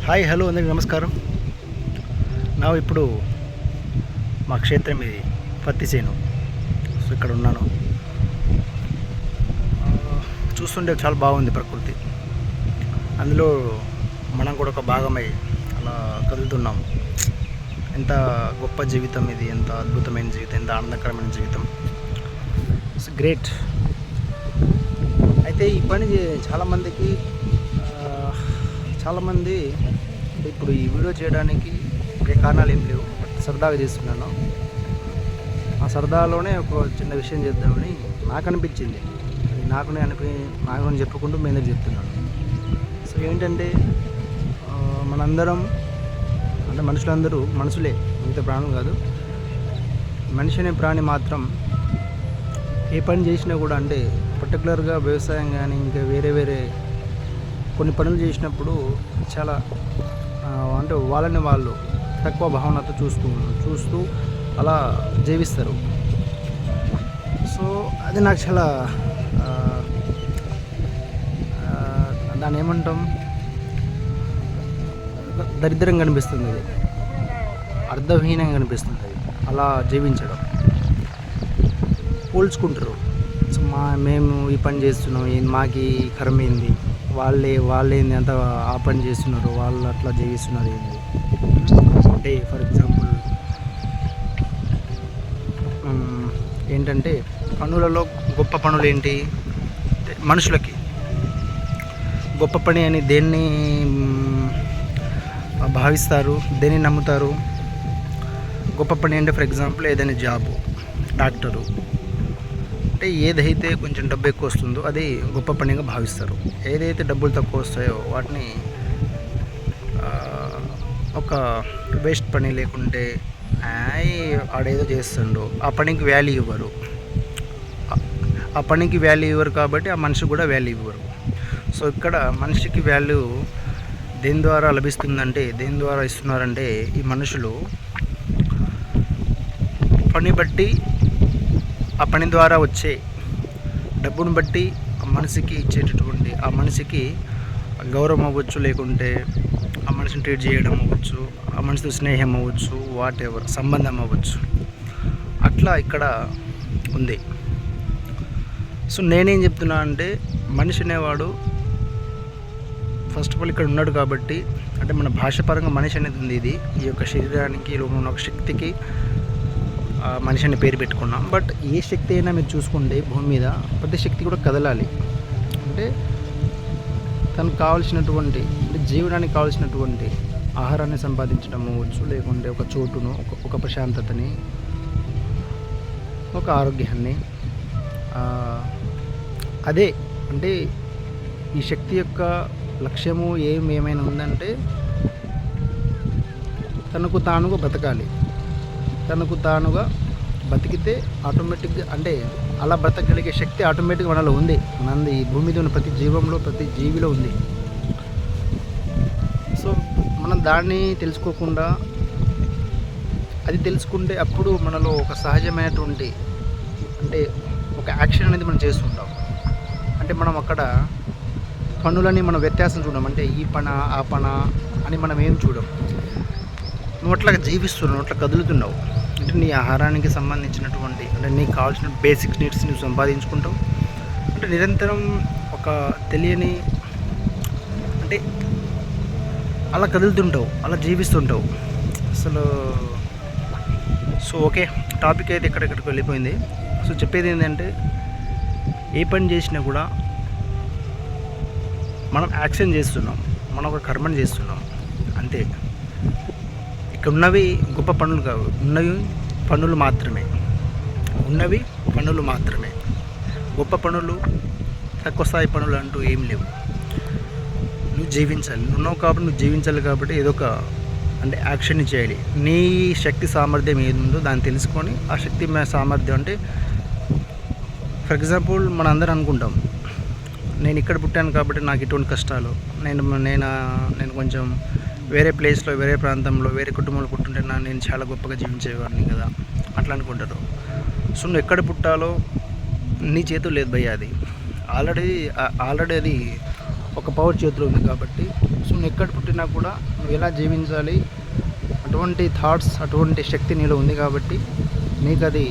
Hi hello అందరికీ నమస్కారం. నా ఇప్పుడు మా క్షేత్రం ఇది పత్తి చేను. సో ఇక్కడ ఉన్నాను. చూస్తుంటే చాలా బాగుంది ప్రకృతి. అందులో మనం కూడా ఒక భాగమై అలా కదులుతున్నాం. ఎంత గొప్ప జీవితం ఇది, ఎంత అద్భుతమైన జీవితం, ఎంత ఆనందకరమైన జీవితం. It's great. అయితే ఈ పని చాలామందికి ఇప్పుడు ఈ వీడియో చేయడానికి ఏ కారణాలు ఏం లేవు, బట్ సరదాగా చేస్తున్నాను. ఆ సరదాలోనే ఒక చిన్న విషయం చేద్దామని నాకు అనిపించింది. నాకు చెప్పుకుంటూ మీ దగ్గర చెప్తున్నాను. సో ఏంటంటే మనందరం అంటే మనుషులందరూ మనుషులే, మిగతా ప్రాణులు కాదు. మనిషి అనే ప్రాణి మాత్రం ఏ పని చేసినా కూడా, అంటే పర్టికులర్గా వ్యవసాయం కానీ ఇంకా వేరే కొన్ని పనులు చేసినప్పుడు చాలా అంటే వాళ్ళని వాళ్ళు తక్కువ భావనతో చూస్తూ అలా జీవిస్తారు. సో అది నాకు చాలా దాన్ని ఏమంటాం, దరిద్రంగా అనిపిస్తుంది. అది అర్థహీనంగా అనిపిస్తుంది. అది అలా జీవించడం పోల్చుకుంటారు. సో మేము ఈ పని చేస్తున్నాం, మాకు కర్మ ఏంది, వాళ్ళేంది అంత ఆ పని చేస్తున్నారు, వాళ్ళు అట్లా జీవిస్తున్నారు ఏంది. అంటే ఫర్ ఎగ్జాంపుల్ ఏంటంటే పనులలో గొప్ప పనులు ఏంటి, మనుషులకి గొప్ప పని అని దేన్ని భావిస్తారు, దేన్ని నమ్ముతారు. గొప్ప పని అంటే ఫర్ ఎగ్జాంపుల్ ఏదైనా జాబు, డాక్టరు, అంటే ఏదైతే కొంచెం డబ్బు ఎక్కువ వస్తుందో అది గొప్ప పనిగా భావిస్తారు. ఏదైతే డబ్బులు తక్కువ వస్తాయో వాటిని ఒక వేస్ట్ పని, లేకుంటే ఆడేదో చేస్తుండో ఆ పనికి వాల్యూ ఇవ్వరు. ఆ పనికి వాల్యూ ఇవ్వరు కాబట్టి ఆ మనిషికి కూడా వాల్యూ ఇవ్వరు. సో ఇక్కడ మనిషికి వాల్యూ దేని ద్వారా లభిస్తుందంటే, దేని ద్వారా ఇస్తున్నారంటే, ఈ మనుషులు పని బట్టి, ఆ పని ద్వారా వచ్చే డబ్బును బట్టి ఆ మనిషికి ఇచ్చేటటువంటి, ఆ మనిషికి గౌరవం అవ్వచ్చు, లేకుంటే ఆ మనిషిని ట్రీట్ చేయడం అవ్వచ్చు, ఆ మనిషితో స్నేహం అవ్వచ్చు, వాట్ ఎవర్ సంబంధం అవ్వచ్చు, అట్లా ఇక్కడ ఉంది. సో నేనేం చెప్తున్నా అంటే, మనిషి అనేవాడు ఫస్ట్ ఆఫ్ ఆల్ ఇక్కడ ఉన్నాడు కాబట్టి, అంటే మన భాషపరంగా మనిషి అనేది ఉంది. ఇది ఈ యొక్క శరీరానికి ఉన్న ఒక శక్తికి మనిషి అనే పేరు పెట్టుకున్నాం. బట్ ఏ శక్తి అయినా మీరు చూసుకుంటే భూమి మీద ప్రతి శక్తి కూడా కదలాలి. అంటే తనకు కావాల్సినటువంటి, అంటే జీవనానికి కావాల్సినటువంటి ఆహారాన్ని సంపాదించడం అవ్వచ్చు, లేకుంటే ఒక చోటును, ఒక ప్రశాంతతని, ఒక ఆరోగ్యాన్ని. అదే అంటే ఈ శక్తి యొక్క లక్ష్యము ఏమైనా ఉందంటే తనకు తానుగా బతకాలి. తనకు తానుగా బతికితే ఆటోమేటిక్గా, అంటే అలా బ్రతకగలిగే శక్తి ఆటోమేటిక్గా మనలో ఉంది. మనంది ఈ భూమి మీద ఉన్న ప్రతి జీవంలో, ప్రతి జీవిలో ఉంది. సో మనం దాన్ని తెలుసుకోకుండా, అది తెలుసుకుంటే అప్పుడు మనలో ఒక సహజమైనటువంటి, అంటే ఒక యాక్షన్ అనేది మనం చేస్తుంటాం. అంటే మనం అక్కడ పనులని మనం వ్యత్యాసం చూడం. అంటే ఈ పన ఆ పన అని మనం ఏం చూడం. నువ్వు అట్లా జీవిస్తున్నావు, అట్లా కదులుతున్నావు. అంటే నీ ఆహారానికి సంబంధించినటువంటి, అంటే నీకు కావాల్సిన బేసిక్ నీడ్స్ నువ్వు సంపాదించుకుంటావు. అంటే నిరంతరం ఒక తెలియని, అంటే అలా కదులుతుంటావు, అలా జీవిస్తుంటావు అసలు. సో ఓకే, టాపిక్ అయితే ఎక్కడెక్కడికి వెళ్ళిపోయింది. సో చెప్పేది ఏంటంటే, ఏ పని చేసినా కూడా మనం యాక్షన్ చేస్తున్నాం, మనం ఒక కర్మని చేస్తున్నాం అంతే. ఇక్కడ ఉన్నవి గొప్ప పనులు కావు, ఉన్నవి పనులు మాత్రమే. గొప్ప పనులు, తక్కువ స్థాయి పనులు అంటూ ఏం లేవు. నువ్వు జీవించాలి, ఉన్నావు కాబట్టి నువ్వు జీవించాలి. కాబట్టి ఏదో ఒక, అంటే యాక్షన్ని చేయాలి. నీ శక్తి సామర్థ్యం ఏది ఉందో దాన్ని తెలుసుకొని, ఆ శక్తి సామర్థ్యం అంటే ఫర్ ఎగ్జాంపుల్ మన అందరం అనుకుంటాం, నేను ఇక్కడ పుట్టాను కాబట్టి నాకు ఇటువంటి కష్టాలు, నేను కొంచెం వేరే ప్లేస్లో, వేరే ప్రాంతంలో, వేరే కుటుంబంలో పుట్టుంటే నేను చాలా గొప్పగా జీవించేవాడిని కదా, అట్లా అనుకుంటారు. సో నువ్వు ఎక్కడ పుట్టాలో నీ చేతులు లేదు భయ్య. అది ఆల్రెడీ అది ఒక పవర్ చేతిలో ఉంది కాబట్టి, సో నువ్వు ఎక్కడ పుట్టినా కూడా నువ్వు ఎలా జీవించాలి, అటువంటి థాట్స్, అటువంటి శక్తి నీలో ఉంది కాబట్టి నీకది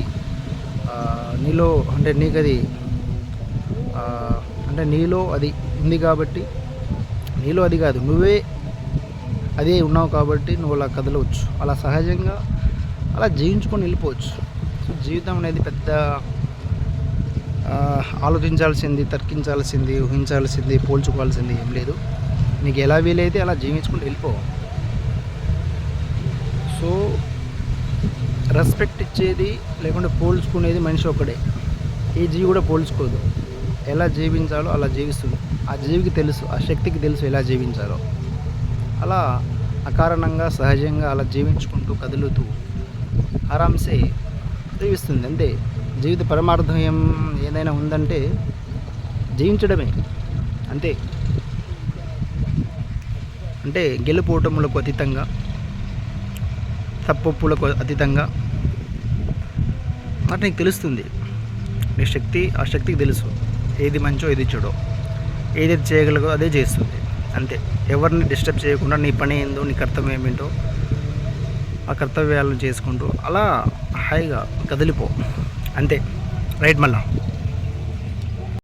నీలో అంటే నీకది అంటే నీలో అది ఉంది కాబట్టి, నీలో అది కాదు నువ్వే అదే ఉన్నావు కాబట్టి నువ్వు అలా కదలవచ్చు, అలా సహజంగా అలా జీవించుకొని వెళ్ళిపోవచ్చు. సో జీవితం అనేది పెద్ద ఆలోచించాల్సింది, తర్కించాల్సింది, ఊహించాల్సింది, పోల్చుకోవాల్సింది ఏం లేదు. నీకు ఎలా వీలైతే అలా జీవించుకుంటూ వెళ్ళిపో. సో రెస్పెక్ట్ ఇచ్చేది లేకుంటే పోల్చుకునేది మనిషి ఒక్కడే. ఏ జీవి కూడా పోల్చుకోదు. ఎలా జీవించాలో అలా జీవిస్తుంది. ఆ జీవికి తెలుసు, ఆ శక్తికి తెలుసు ఎలా జీవించాలో. అలా అకారణంగా సహజంగా అలా జీవించుకుంటూ కదులుతూ ఆరాంసే జీవిస్తుంది అంతే. జీవిత పరమార్థం ఏదైనా ఉందంటే జీవించడమే అంతే. అంటే గెలుపోటములకు అతీతంగా, తప్పొప్పులకు అతీతంగా అంటే నీకు తెలుస్తుంది. నీ శక్తి, ఆ శక్తికి తెలుసు ఏది మంచో ఏది చెడో, ఏదైతే చేయగలగో అదే చేస్తుంది అంతే. ఎవరిని డిస్టర్బ్ చేయకుండా నీ పని ఏందో, నీ కర్తవ్యం ఏంటో ఆ కర్తవ్యాలను చేసుకుంటూ అలా హాయిగా కదిలిపో అంతే. రైట్ మళ్ళా.